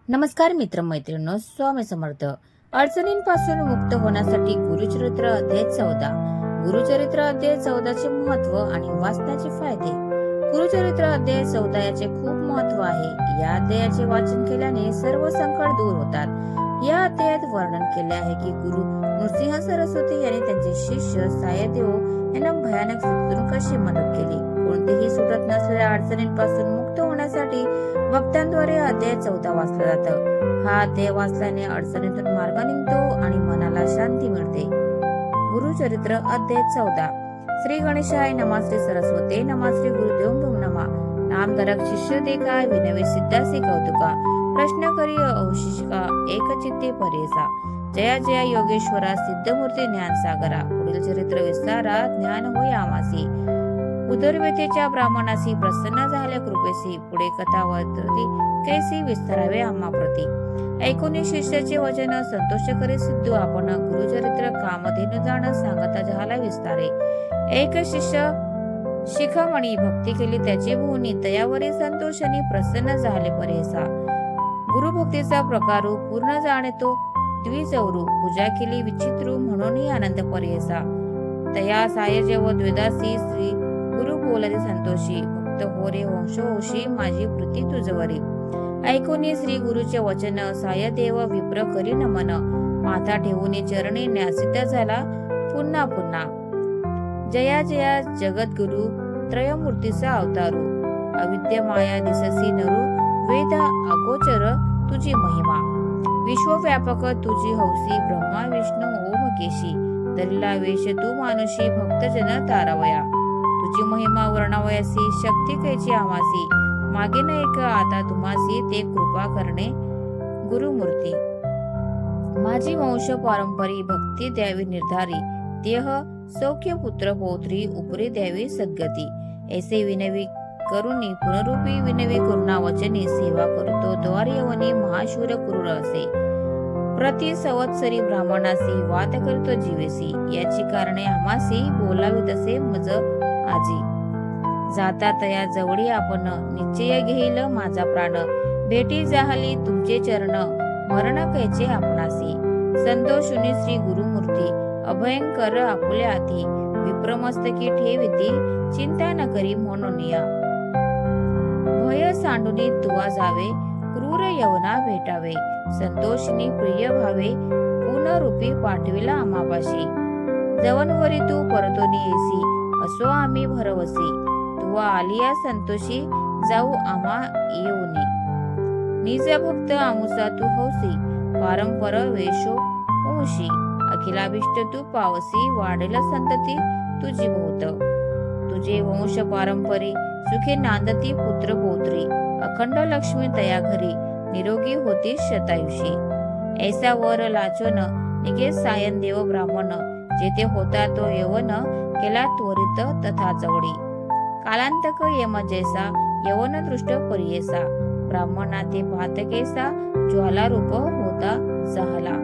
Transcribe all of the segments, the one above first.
नमस्कार मित्र-मैत्रिणींनो, स्वामी समर्थ. अडचणींपासून मुक्त होण्यासाठी गुरुचरित्र अध्याय 14. गुरुचरित्र अध्याय 14 चे महत्व आणि वाचनाचे फायदे. गुरुचरित्र अध्याय 14 याचे खूप महत्व आहे. या अध्यायाचे वाचन केल्याने सर्व संकट दूर होतात. या अध्यायात वर्णन केले आहे की गुरु नृसिंह सरस्वती यांनी त्यांचे शिष्य सायदेव यांना भयानक स्थितीतून कशी मदत केली. कोणतेही सुटत नसलेल्या अडचणींपासून मुक्त होण्यासाठी भक्तांद्वारे अध्याय 14 वाचला जातं. हा अध्याय वाचल्याने अडचणीतून मार्ग निघतो आणि मनाला शांती मिळते. गुरुचरित्र अध्याय 14. श्री गणेशाय नमः. श्री सरस्वती नमः. श्री गुरुदेव नमः. नामधारक शिष्य देखा विनवी सिद्धासी कौतुका प्रश्न करी औशिषका एकचित्ते परेसा. जया जया योगेश्वरा सिद्धमूर्ती ज्ञान सागरा. पुढील चरित्र विस्तारा ज्ञान होय आमासी. उदरवेतेच्या ब्राह्मणासी प्रसन्न झाल्या कृपेसी. पुढे कथा वर्तती कैसी विस्तारावे आम्हाप्रती. ऐकून शिष्याचे वचन संतोष करी सिद्धू आपण. गुरुचरित्र कामधेनु जाण सांगता झाला विस्तारे. एक शिष्य शिखामणी भक्ती केली त्याची भूनी. तयावरी संतोषाने प्रसन्न झाले परेसा. गुरुभक्तीचा प्रकारू पूर्ण जाणतो द्विचौरू. पूजा केली विचित्रू म्हणून आनंद परेसा. तया सायजेव द्वेदासी श्री गुरु बोलते संतोषी. भक्त हो रे वंशोशी माझी प्रीती तुझवरी. ऐकून श्री गुरुचे वचन सायदेव विप्र करी नमन. माथा ठेवून चरणी न्यासिता झाला पुन्हा पुन्हा. जया जया जगद्गुरु त्रयमूर्तीचा अवतारू. अविद्या माया दिससी नरू. वेद अगोचर तुझी महिमा. विश्वव्यापक तुझी हौसी. ब्रह्मा विष्णू ओम केशी. धरला वेश तू मानुषी. भक्तजन तारावया. तुझी महिमा वर्णावयासी. शक्ती कैची आमासी. मागे न एक आता तुम्हासी. ते कृपा करणे गुरुमूर्ती. माझी वंश पारंपरी. भक्ती द्यावी निर्धारी. देह सौख्य पुत्र पौत्री. उपरी द्यावी सद्गती. ऐसे विनवी करुणी पुनरूपी विनवी करुणा वचनी. सेवा करतो द्वार यवनी महाशूर क्रूर असे. प्रति संवत्सरी ब्राह्मणासी. वाद करतो जीवेसी. याची कारणे आमासी. बोलावी तसे मज आजी. जाता तया जवळी आपण. निश्चय घेईल माझा प्राण. भेटी जाहली तुमचे चरण. मरण कैचे आपणासी. संतोषुनी श्री गुरुमूर्ती. अभयंकर आपुल्या हाती. विप्रमस्तकी ठेविती. चिंता न करी म्हणून या. भय सांडुनी तुवा जावे. क्रूर यवना भेटावे. संतोषिनी प्रिय भावे. पुनरूपी पाठविला आम्हापाशी. जवनवरी तू परतोनी येसी. असो आम्ही भरवसी. तुवा आलिया संतोषी. जाऊ आम्हा येऊनी. निज भक्त आमुसा तू हौसी. पारंपर वेशो वंशी. अखिलाभिष्ट तू पावसी. वाढेल संतती तुझी भोवत. तुझे वंश पारंपरी. सुखे नांदती पुत्र पौत्री. अखंड लक्ष्मी तया घरी. निरोगी होती शतायुषी. ऐसा वर लाचोन निघे सायनदेव ब्राह्मण. जेथे होता तो यवन. केला त्वरित तथा जवळी. कालांतक यम जैसा. यवन दृष्ट परियेसा. ब्राह्मणा ते पातकेसा. ज्वाला रूप होता जाहला.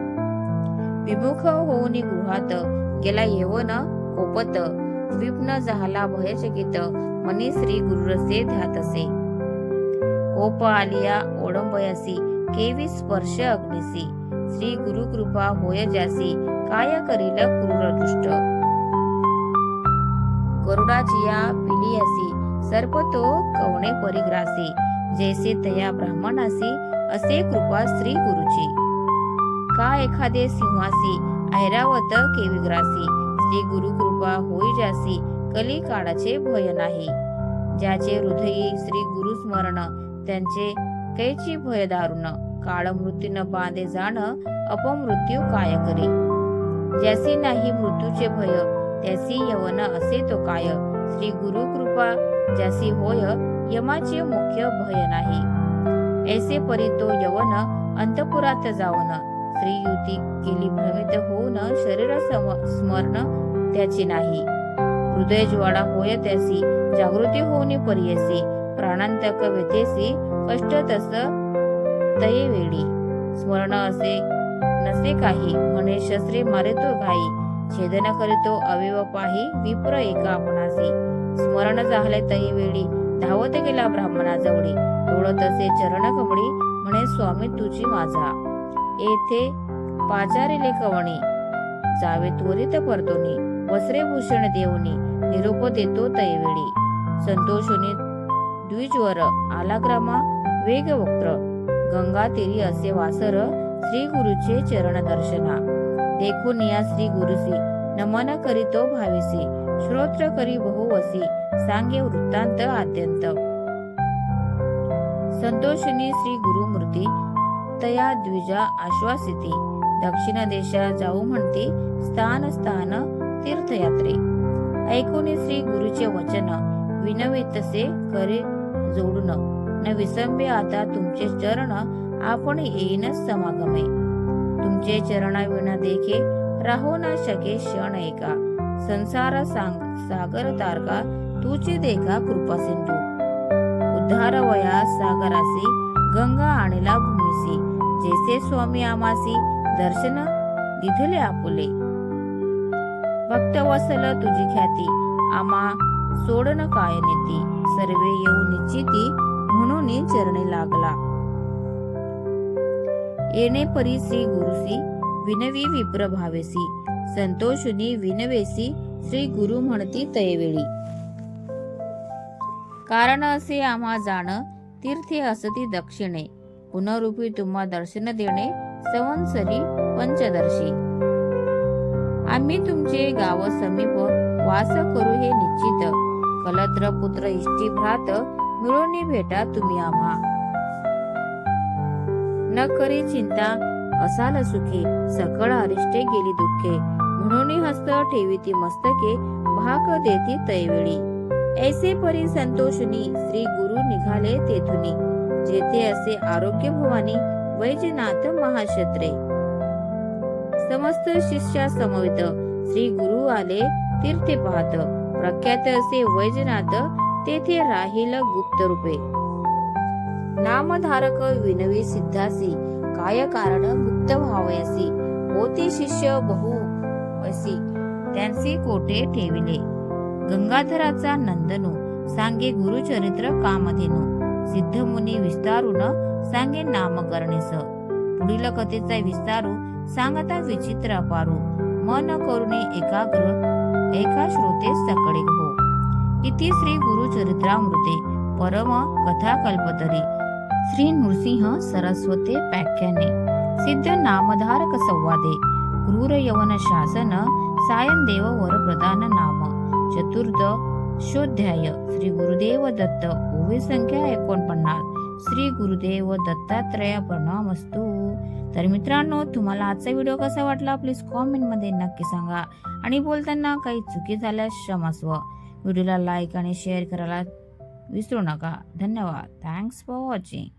विमुख होऊन गृहात. गेला यवन कोपत. विप्न झाला भयचकित. मनी श्री गुरुरसे ध्यातसे. कोप आलिया ओडंबयासी. केवी स्पर्श अग्निसी. श्री गुरु कृपा होय ज्यासी. काय करील क्रूर दुष्ट. गरुडाचिया पिलियासी. सर्प तो कवणे परिग्रासी. जैसे तया ब्राह्मणासी. असे कृपा श्री गुरुची. का एखादे सिंहासी. ऐरावत केविग्रासी. श्री गुरु कृपा होई जासी. कली काळाचे भय नाही. ज्याचे हृदयी श्री गुरु स्मरण. त्यांचे कैची भय दारुण. काळ मृत्यून बांधे जाण. अपमृत्यू काय करी. ज्यासी नाही मृत्यूचे भय. त्यासी यवन असे तो काय. श्री गुरु कृपा ज्यासी होय. यमाचे मुख्य भय नाही. ऐसे परी तो यवन अंतपुरात जावन. श्री युती केली भ्रमित होऊन. शरीर स्मरण त्याची नाही. हृदय ज्वाळा होय त्यासी. जागृती होऊन परियसी. प्राणांतक व्यथेसी. कष्ट तस तये वेळी. स्मरण असे नसे काही. म्हणे शस्त्रे मारितो घाई. छेदन करीतो अवयव पाही. विप्र एका आपणासी. स्मरण झाले तई वेळी. धावत गेला ब्राह्मणाजवळी. डोळत असे चरण कमळी. म्हणे स्वामी तुझी माझा येथे पाचारिले कवणी जावे त्वरित परतोनी वस्त्रे भूषण देवनी निरोप देतो तैवेळी संतोषोनी द्विजवर आला ग्रामा वेग वक्त्र गंगा तीरी असे वासर श्री गुरुचे चरण दर्शना देखून या श्री गुरुसी नमन करीतो भाविसी श्रोत्र करी बहुवसी सांगे वृत्तांत आद्यंत संतोषिनी श्री गुरुमूर्ती तया द्विजा आश्वासिती दक्षिण देशा जाऊ म्हणती स्थान स्थान तीर्थयात्रे ऐकून श्री गुरुचे वचन विनवे तसे करे जोडून न विसंबे आता तुमचे चरण आपण येईनच समागमे तुमचे चरणा विना देखे राहो ना शके क्षण एका संसार सागर तारका तुझी देखा कृपा सिंधू उद्धार वया सागरासी गंगा आणला भूमिसी जैसे स्वामी आमासी दर्शन दिधले आपुले भक्त वसल तुझी ख्याती आमा सोडन काय नेती सर्वे येऊ निश्चिती म्हणून चरणे लागला येणे परी श्री गुरुसी विनवी विप्र भावेसी संतोषुनी विनवेसी श्री गुरु म्हणती तैवेळी कारण असे आम्हा जाण तीर्थे असती दक्षिणे पुनरूपी तुम्हा दर्शन देणे संवत्सरी पंचदर्शी आम्ही तुमचे गाव समीप वास करू हे निश्चित कलत्र पुत्र इष्टी भ्रात मिळून भेटा तुम्ही आम्हा न करी चिंता असाल सुखी सकळ अरिष्टे गेली दुःखे म्हणून हस्त ठेवीती मस्तके भाग देती तैवेळी ऐसे परी संतोषनी श्री गुरु निघाले तेथुनी जेथे असे आरोग्य भवानी वैजनाथ महाक्षत्रे समस्त शिष्या समवित श्री गुरु आले तीर्थे पाहत प्रख्यात असे वैजनाथ तेथे राहील गुप्त रूपे नामधारक विनवी सिद्धासी काय कारण गुप्त व्हावयासी होती शिष्य बहु असी त्यांचे कोटे ठेविले गंगाधराचा नंदनू सांगे गुरुचरित्र कामधेनू सिद्ध मुनी विस्तारून सांगे नामकरणेस पुढील कथेचा विस्तारू सांगता विचित्र अपारू मन करुणे एकाग्र एका श्रोते सकळे हो इति श्री गुरुचरित्रामृते परम कथा कल्पतरी श्री नृसिंह सरस्वते व्याख्याने सिद्ध नामधारक संवादे क्रूर यवन शासन सायनदेव वर प्रदान नाम चतुर्दशोध्याय श्री गुरुदेव दत्त ओवी संख्या 49 श्री गुरुदेव दत्तात्रय प्रणामस्तु। तर मित्रांनो, तुम्हाला आजचा व्हिडिओ कसा वाटला प्लीज कॉमेंट मध्ये नक्की सांगा आणि बोलताना काही चुकी झाल्यास क्षमस्व। व्हिडिओला लाईक आणि शेअर करायला विसरू नका। धन्यवाद। Thanks for watching.